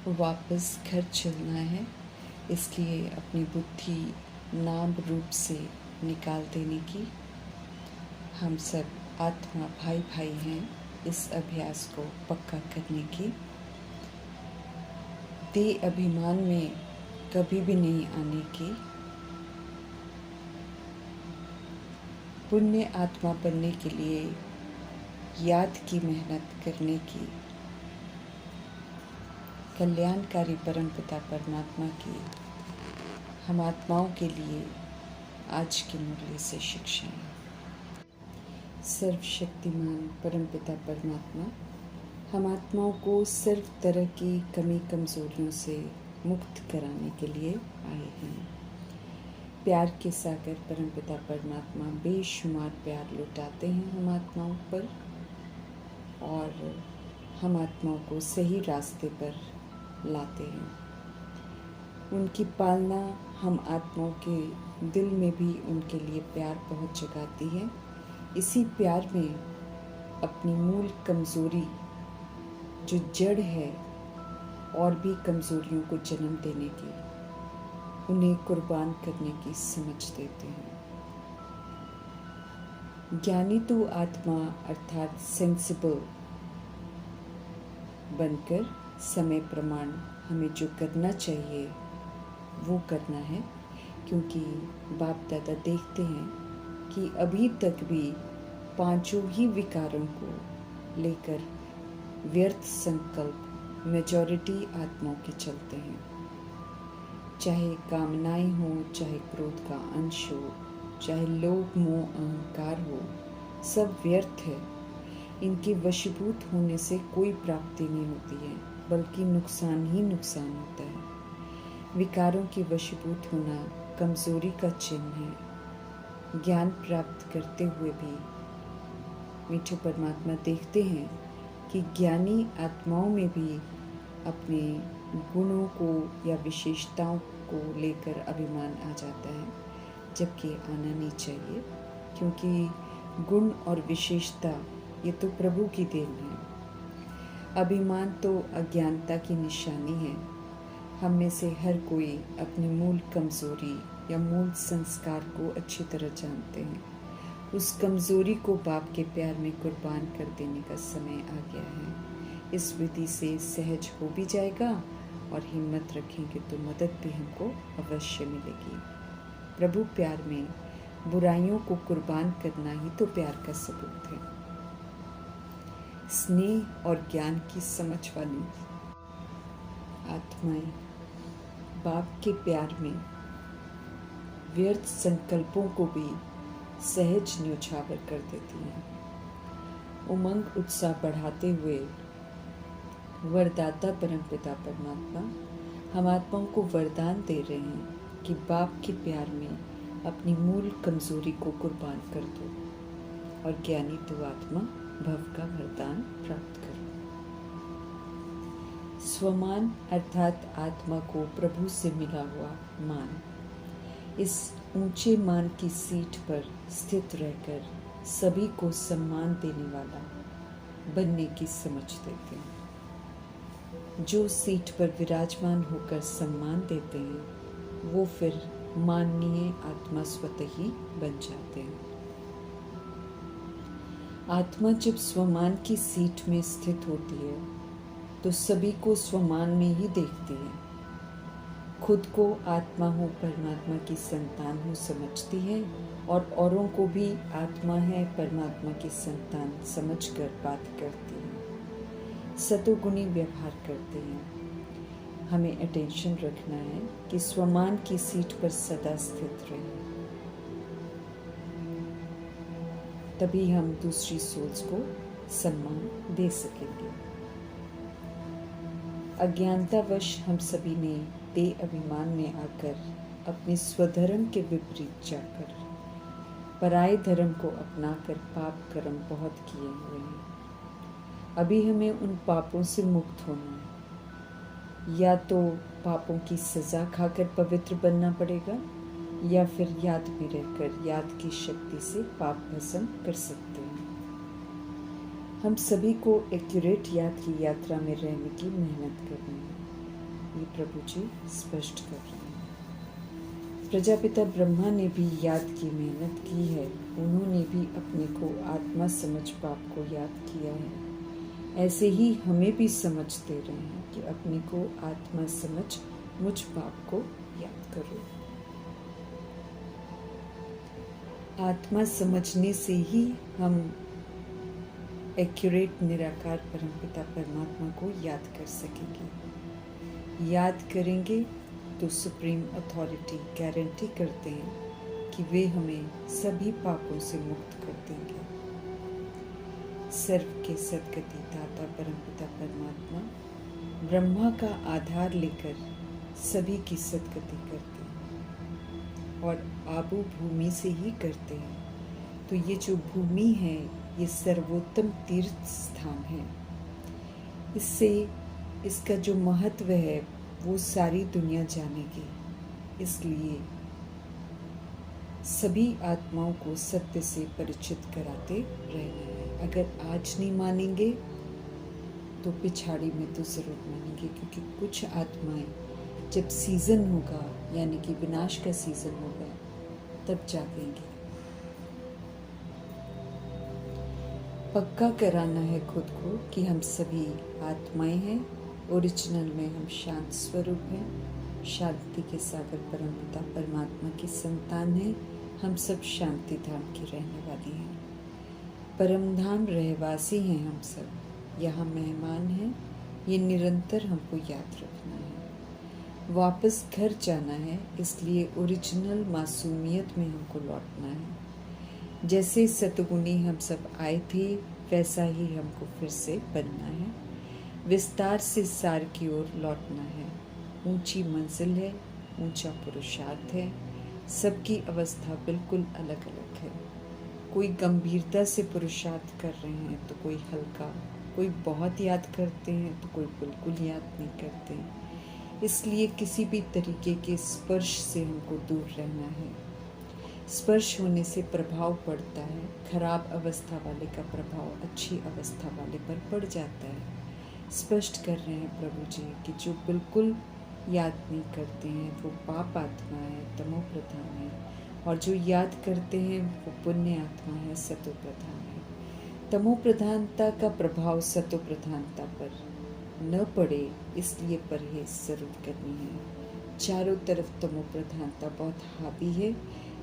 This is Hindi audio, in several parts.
वापस घर चलना है, इसलिए अपनी बुद्धि नाम रूप से निकाल देने की हम सब आत्मा भाई भाई हैं। इस अभ्यास को पक्का करने की, देह अभिमान में कभी भी नहीं आने की, पुण्य आत्मा बनने के लिए याद की मेहनत करने की, कल्याणकारी परमपिता परमात्मा की हम आत्माओं के लिए आज के मुरली से शिक्षाएं। सर्वशक्तिमान परमपिता परमात्मा हम आत्माओं को सर्व तरह की कमी कमजोरियों से मुक्त कराने के लिए आए हैं। प्यार के सागर परमपिता परमात्मा बेशुमार प्यार लुटाते हैं हम आत्माओं पर, और हम आत्माओं को सही रास्ते पर लाते हैं। उनकी पालना हम आत्माओं के दिल में भी उनके लिए प्यार बहुत जगाती है। इसी प्यार में अपनी मूल कमज़ोरी जो जड़ है और भी कमज़ोरियों को जन्म देने की, उन्हें कुर्बान करने की समझ देते हैं। ज्ञानी तो आत्मा अर्थात सेंसिबल बनकर समय प्रमाण हमें जो करना चाहिए वो करना है, क्योंकि बाप दादा देखते हैं कि अभी तक भी पांचों ही विकारों को लेकर व्यर्थ संकल्प मेजॉरिटी आत्माओं के चलते हैं। चाहे कामनाएं हो, चाहे क्रोध का अंश हो, चाहे लोभ मोह अहंकार हो, सब व्यर्थ है। इनके वशीभूत होने से कोई प्राप्ति नहीं होती है, बल्कि नुकसान ही नुकसान होता है। विकारों के वशीभूत होना कमजोरी का चिन्ह है। ज्ञान प्राप्त करते हुए भी मीठे परमात्मा देखते हैं कि ज्ञानी आत्माओं में भी अपने गुणों को या विशेषताओं को लेकर अभिमान आ जाता है, जबकि आना नहीं चाहिए, क्योंकि गुण और विशेषता ये तो प्रभु की देन है। अभिमान तो अज्ञानता की निशानी है। हम में से हर कोई अपनी मूल कमजोरी या मूल संस्कार को अच्छी तरह जानते हैं। उस कमजोरी को बाप के प्यार में कुर्बान कर देने का समय आ गया है। इस विधि से सहज हो भी जाएगा, और हिम्मत रखेंगे तो मदद भी हमको अवश्य मिलेगी। प्रभु प्यार में बुराइयों को कुर्बान करना ही तो प्यार का सबूत है। स्नेह और ज्ञान की समझ वाली आत्माएं बाप के प्यार में व्यर्थ संकल्पों को भी सहज न्योछावर कर देती हैं। उमंग उत्साह बढ़ाते हुए वरदाता परमपिता परमात्मा हम आत्माओं को वरदान दे रहे हैं कि बाप के प्यार में अपनी मूल कमजोरी को कुर्बान कर दो, और ज्ञानी तो आत्मा भव का वरदान प्राप्त करो। स्वमान अर्थात आत्मा को प्रभु से मिला हुआ मान, इस ऊंचे मान की सीट पर स्थित रहकर सभी को सम्मान देने वाला बनने की समझ देते हैं। जो सीट पर विराजमान होकर सम्मान देते हैं, वो फिर माननीय आत्मा स्वतः ही बन जाते हैं। आत्मा जब स्वमान की सीट में स्थित होती है तो सभी को स्वमान में ही देखती है। खुद को आत्मा हो, परमात्मा की संतान हो समझती है, और औरों को भी आत्मा है, परमात्मा की संतान समझकर बात करती है। सतोगुणी व्यवहार करते हैं। हमें अटेंशन रखना है कि स्वमान की सीट पर सदा स्थित रहें, तभी हम दूसरी सोच को सम्मान दे सकेंगे। अज्ञानतावश हम सभी ने देह अभिमान में आकर अपने स्वधर्म के विपरीत जाकर पराये धर्म को अपनाकर पाप कर्म बहुत किए हुए हैं। अभी हमें उन पापों से मुक्त होना है। या तो पापों की सजा खाकर पवित्र बनना पड़ेगा, या फिर याद में रहकर याद की शक्ति से पाप भस्म कर सकते हैं। हम सभी को एक्यूरेट याद की यात्रा में रहने की मेहनत करनी है। ये प्रभु जी स्पष्ट कर रहे हैं। प्रजापिता ब्रह्मा ने भी याद की मेहनत की है, उन्होंने भी अपने को आत्मा समझ बाप को याद किया है। ऐसे ही हमें भी समझ दे रहे हैं कि अपने को आत्मा समझ मुझ बाप को याद करो। आत्मा समझने से ही हम एक्यूरेट निराकार परमपिता परमात्मा को याद कर सकेंगे। याद करेंगे तो सुप्रीम अथॉरिटी गारंटी करते हैं कि वे हमें सभी पापों से मुक्त कर देंगे। सर्व के सद्गति दाता परमपिता परमात्मा ब्रह्मा का आधार लेकर सभी की सद्गति करते हैं और आबू भूमि से ही करते हैं। तो ये जो भूमि है ये सर्वोत्तम तीर्थ स्थान है। इससे इसका जो महत्व है वो सारी दुनिया जानेगी। इसलिए सभी आत्माओं को सत्य से परिचित कराते रहना है। अगर आज नहीं मानेंगे तो पिछाड़ी में तो ज़रूर मानेंगे, क्योंकि कुछ आत्माएं जब सीज़न होगा यानी कि विनाश का सीज़न होगा तब जागेंगे। पक्का कराना है खुद को कि हम सभी आत्माएं हैं, ओरिजिनल में हम शांत स्वरूप हैं, शांति के सागर परमपिता परमात्मा की संतान हैं। हम सब शांति धाम की रहने वाली हैं, परम धाम रहवासी हैं। हम सब यहाँ मेहमान हैं। ये निरंतर हमको याद रखना है। वापस घर जाना है, इसलिए ओरिजिनल मासूमियत में हमको लौटना है। जैसे सतगुणी हम सब आए थे वैसा ही हमको फिर से बनना है। विस्तार से सार की ओर लौटना है। ऊंची मंजिल है, ऊंचा पुरुषार्थ है। सबकी अवस्था बिल्कुल अलग अलग है। कोई गंभीरता से पुरुषार्थ कर रहे हैं तो कोई हल्का, कोई बहुत याद करते हैं तो कोई बिल्कुल याद नहीं करते। इसलिए किसी भी तरीके के स्पर्श से हमको दूर रहना है। स्पर्श होने से प्रभाव पड़ता है। खराब अवस्था वाले का प्रभाव अच्छी अवस्था वाले पर पड़ जाता है। स्पष्ट कर रहे हैं प्रभु जी कि जो बिल्कुल याद नहीं करते हैं वो पाप आत्मा है, तमो प्रधान है, और जो याद करते हैं वो पुण्य आत्मा है, सतो प्रधान है। तमो प्रधानता का प्रभाव सतो प्रधानता पर न पड़े इसलिए परहेज जरूर करनी है। चारों तरफ तमो प्रधानता बहुत हावी है,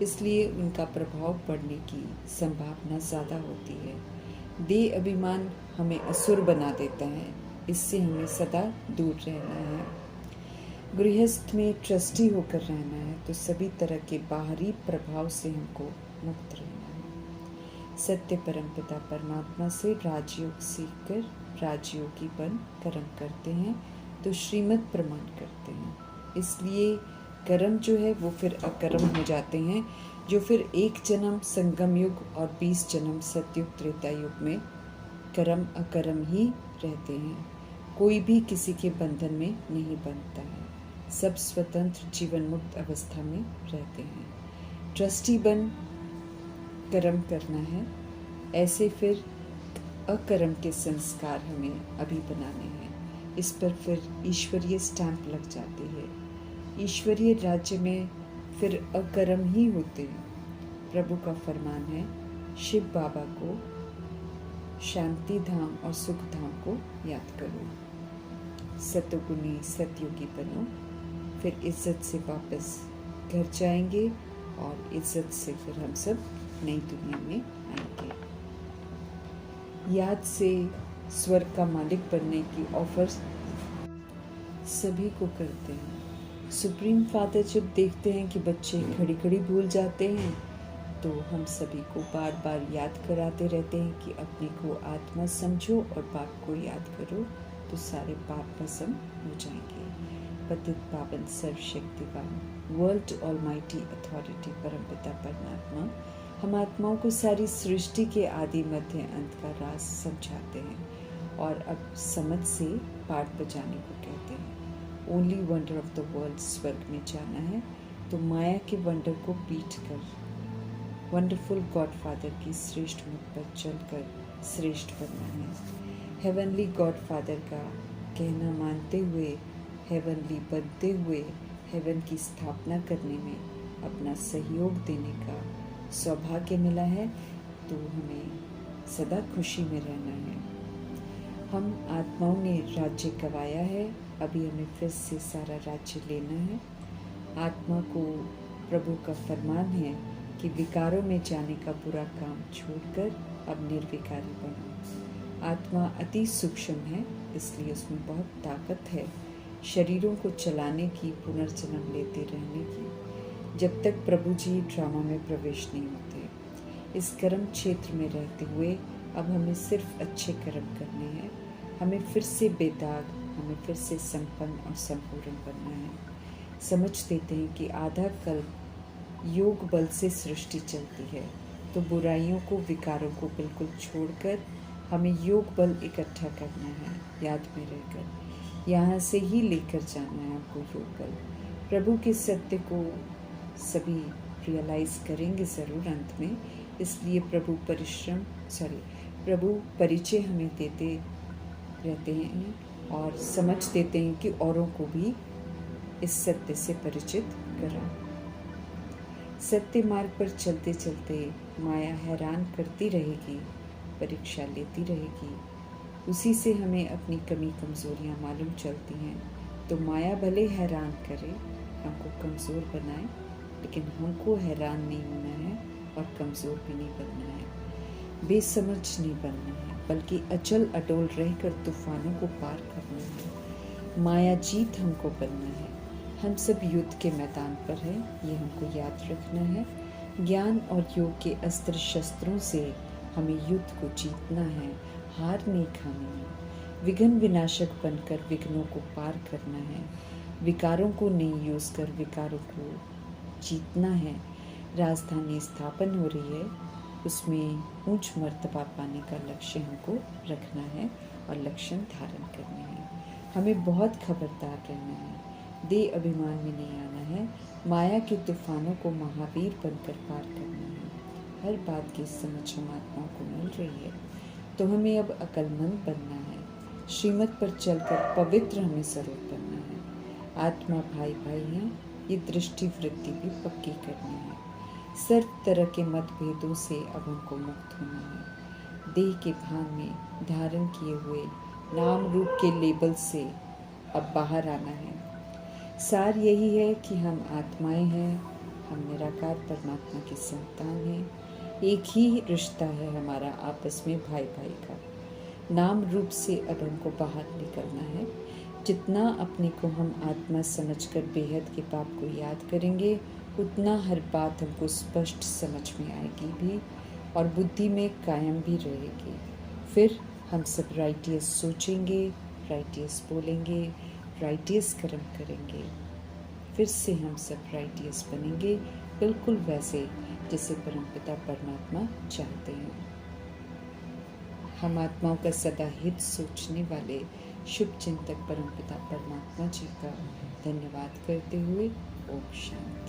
इसलिए उनका प्रभाव पड़ने की संभावना ज़्यादा होती है। देह अभिमान हमें असुर बना देता है, इससे हमें सदा दूर रहना है। गृहस्थ में ट्रस्टी होकर रहना है तो सभी तरह के बाहरी प्रभाव से हमको मुक्त रहना है। सत्य परमपिता परमात्मा से राजयोग सीखकर राजयोगी बन कर्म करते हैं तो श्रीमत प्रमाण करते हैं। इसलिए कर्म जो है वो फिर अकर्म हो जाते हैं, जो फिर एक जन्म संगम युग और 20 जन्म सतयुग त्रेता युग में कर्म अकर्म ही रहते हैं। कोई भी किसी के बंधन में नहीं बनता है। सब स्वतंत्र जीवन मुक्त अवस्था में रहते हैं। ट्रस्टी बन कर्म करना है। ऐसे फिर अकर्म के संस्कार हमें अभी बनाने हैं। इस पर फिर ईश्वरीय स्टैंप लग जाती है। ईश्वरीय राज्य में फिर अकर्म ही होते हैं। प्रभु का फरमान है, शिव बाबा को शांति धाम और सुख धाम को याद करो। सतोगुणी सतयोगी बनो, फिर इज्जत से वापस घर जाएंगे और इज्जत से फिर हम सब नई दुनिया में आएंगे। याद से स्वर्ग का मालिक बनने की ऑफर सभी को करते हैं। सुप्रीम फादर जब देखते हैं कि बच्चे खड़ी खड़ी भूल जाते हैं तो हम सभी को बार बार याद कराते रहते हैं कि अपने को आत्मा समझो और बाप को याद करो तो सारे पाप भस्म हो जाएंगे। पतित पावन सर्वशक्तिवान वर्ल्ड ऑलमाइटी अथॉरिटी परमपिता परमात्मा हम आत्माओं को सारी सृष्टि के आदि मध्य अंत का राज समझाते हैं और अब समझ से पाठ बजाने को कहते हैं। Only wonder of the world स्वर्ग में जाना है तो माया के वंडर को पीट कर वंडरफुल गॉड फादर की श्रेष्ठ मुख पर चलकर श्रेष्ठ बनना है। हेवनली गॉड फादर का कहना मानते हुए हेवनली बनते हुए हेवन की स्थापना करने में अपना सहयोग देने का सौभाग्य मिला है, तो हमें सदा खुशी में रहना है। हम आत्माओं ने राज्य गंवाया है, अभी हमें फिर से सारा राज्य लेना है। आत्मा को प्रभु का फरमान है कि विकारों में जाने का बुरा काम छोड़कर अब निर्विकारी बनो। आत्मा अति सूक्ष्म है, इसलिए उसमें बहुत ताकत है शरीरों को चलाने की, पुनर्जन्म लेते रहने की, जब तक प्रभु जी ड्रामा में प्रवेश नहीं होते। इस कर्म क्षेत्र में रहते हुए अब हमें सिर्फ अच्छे कर्म करने हैं। हमें फिर से बेदाग, हमें फिर से संपन्न और संपूर्ण बनना है। समझ देते हैं कि आधा कल्प योग बल से सृष्टि चलती है, तो बुराइयों को, विकारों को बिल्कुल छोड़कर हमें योग बल इकट्ठा करना है, याद में रहकर यहाँ से ही लेकर जाना है आपको योग बल। प्रभु के सत्य को सभी रियलाइज़ करेंगे ज़रूर अंत में, इसलिए प्रभु परिचय हमें देते रहते हैं और समझ देते हैं कि औरों को भी इस सत्य से परिचित करा। सत्य मार्ग पर चलते चलते माया हैरान करती रहेगी, परीक्षा लेती रहेगी। उसी से हमें अपनी कमी कमज़ोरियाँ मालूम चलती हैं। तो माया भले हैरान करे, हमको कमज़ोर बनाए, लेकिन हमको हैरान नहीं होना है और कमज़ोर भी नहीं बनना है, बेसमझ नहीं बनना है, बल्कि अचल अटोल रहकर तूफानों को पार करना है। माया जीत हमको बनना है। हम सब युद्ध के मैदान पर हैं, ये हमको याद रखना है। ज्ञान और योग के अस्त्र शस्त्रों से हमें युद्ध को जीतना है, हार नहीं खानी है। विघ्न विनाशक बनकर विघ्नों को पार करना है। विकारों को नहीं यूज़ कर विकारों को जीतना है। राजधानी स्थापन हो रही है, उसमें ऊंच मर्तबा पाने का लक्ष्य हमको रखना है और लक्ष्य धारण करने हैं। हमें बहुत खबरदार रहना है, देह अभिमान में नहीं आना है। माया के तूफानों को महावीर बनकर पार करना है। हर बात की समझ हम आत्माओं को मिल रही है, तो हमें अब अक्लमंद बनना है। श्रीमत पर चलकर पवित्र हमें जरूर बनना है। आत्मा भाई भाई हैं, ये दृष्टि वृत्ति भी पक्की करनी है। सर्व तरह के मतभेदों से अब हमको मुक्त होना है। देह के भान में धारण किए हुए नाम रूप के लेबल से अब बाहर आना है। सार यही है कि हम आत्माएं हैं, हम निराकार परमात्मा की संतान हैं। एक ही रिश्ता है हमारा आपस में भाई भाई का। नाम रूप से अब हमको बाहर निकलना है। जितना अपने को हम आत्मा समझकर बेहद के पाप को याद करेंगे, उतना हर बात हमको स्पष्ट समझ में आएगी भी और बुद्धि में कायम भी रहेगी। फिर हम सब राइटियस सोचेंगे, राइटियस बोलेंगे, राइटियस कर्म करेंगे। फिर से हम सब राइटियस बनेंगे, बिल्कुल वैसे जैसे परमपिता परमात्मा चाहते हैं। हम आत्माओं का सदा हित सोचने वाले शुभ चिंतक परमपिता परमात्मा जी का धन्यवाद करते हुए ओम शांति।